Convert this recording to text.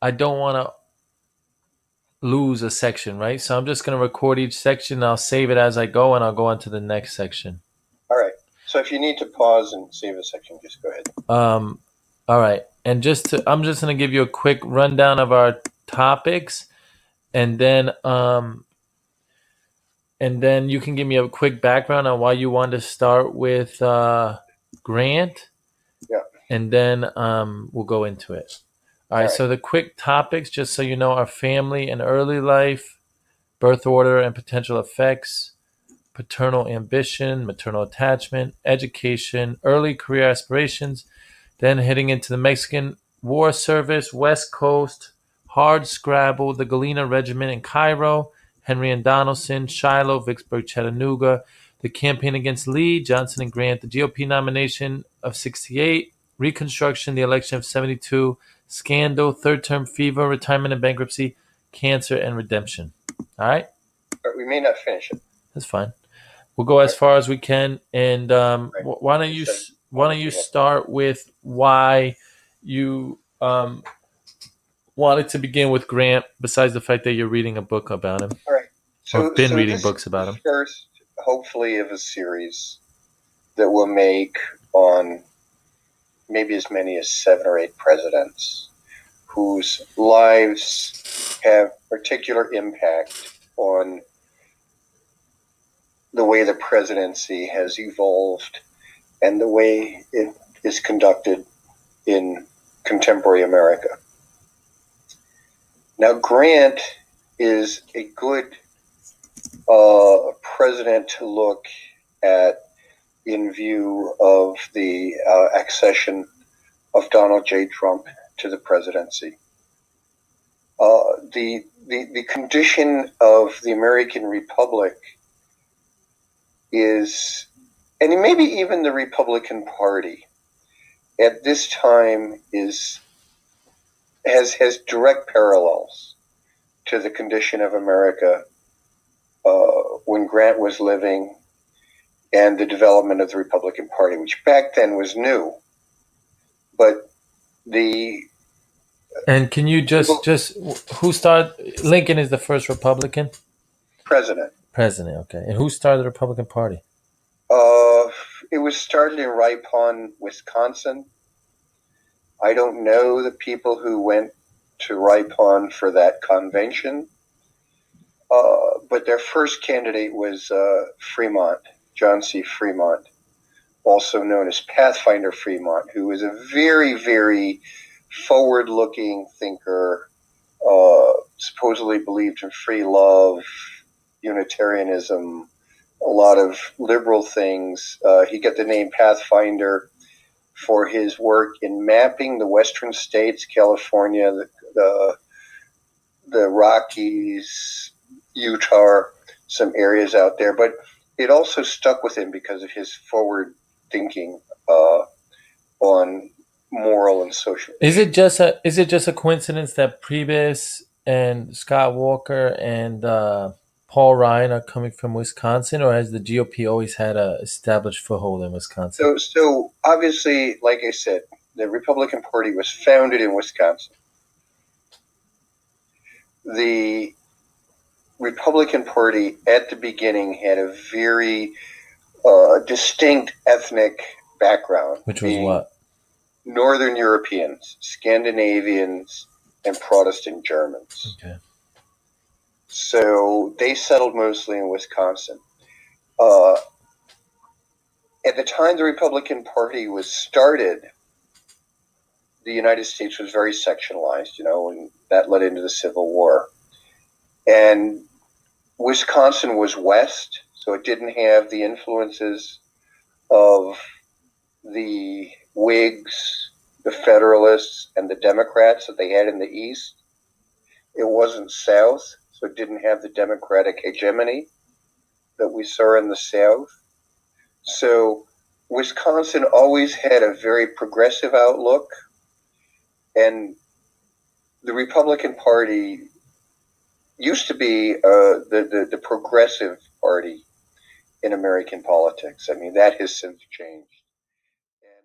I don't want to lose a section, right? So I'm just going to record each section. I'll save it as I go, and I'll go on to the next section. All right. So if you need to pause and save a section, just go ahead. Um, all right, and I'm just going to give you a quick rundown of our topics, and then you can give me a quick background on why you want to start with Grant, Yeah. and then we'll go into it. All All right. right. So the quick topics, just so you know, are family and early life, birth order and potential effects, paternal ambition, maternal attachment, education, early career aspirations, then heading into the Mexican War Service, West Coast, Hard Scrabble, the Galena Regiment in Cairo, Henry and Donaldson, Shiloh, Vicksburg, Chattanooga, the campaign against Lee, Johnson and Grant, the GOP nomination of 68, Reconstruction, the election of 72, Scandal, third term fever, retirement and bankruptcy, cancer, and redemption. All right? But we may not finish it. That's fine. We'll go All as right. far as we can, and Right. why don't You you said how why don't much you we have. start with why you wanted to begin with Grant? Besides the fact that you're reading a book about him, All right. or So have been so reading this books about the him. first, hopefully, of a series that we'll make on maybe as many as 7 or 8 presidents whose lives have particular impact on the way the presidency has evolved and the way it is conducted in contemporary America. Now, Grant is a good president to look at in view of the accession of Donald J. Trump to the presidency. The condition of the American Republic is, and maybe even the Republican Party at this time has direct parallels to the condition of America when Grant was living, and the development of the Republican Party, which back then was new. But the And can you just who started? Lincoln is the first Republican president, president. Okay, and who started the Republican Party? uh, it was started in Ripon, Wisconsin. I don't know the people who went to Ripon for that convention, but their first candidate was Fremont, John C. Fremont, also known as Pathfinder Fremont, who was a very, very forward-looking thinker, supposedly believed in free love, Unitarianism, a lot of liberal things. He got the name Pathfinder for his work in mapping the western states, California, the Rockies, Utah, some areas out there. But it also stuck with him because of his forward thinking on moral and social Is it issues. just a coincidence that Priebus and Scott Walker and Paul Ryan are coming from Wisconsin, or has the GOP always had a established foothold in Wisconsin? So obviously, like I said, the Republican Party was founded in Wisconsin. The Republican Party at the beginning had a very distinct ethnic background, Which was being what? Northern Europeans, Scandinavians, and Protestant Germans. Okay. So they settled mostly in Wisconsin. Uh, at the time the Republican Party was started, the United States was very sectionalized, and that led into the Civil War. And Wisconsin was west, so it didn't have the influences of the Whigs, the Federalists, and the Democrats that they had in the East. It wasn't South, so it didn't have the Democratic hegemony that we saw in the South. So Wisconsin always had a very progressive outlook, and the Republican Party used to be the progressive party in American politics. I mean, that has since changed.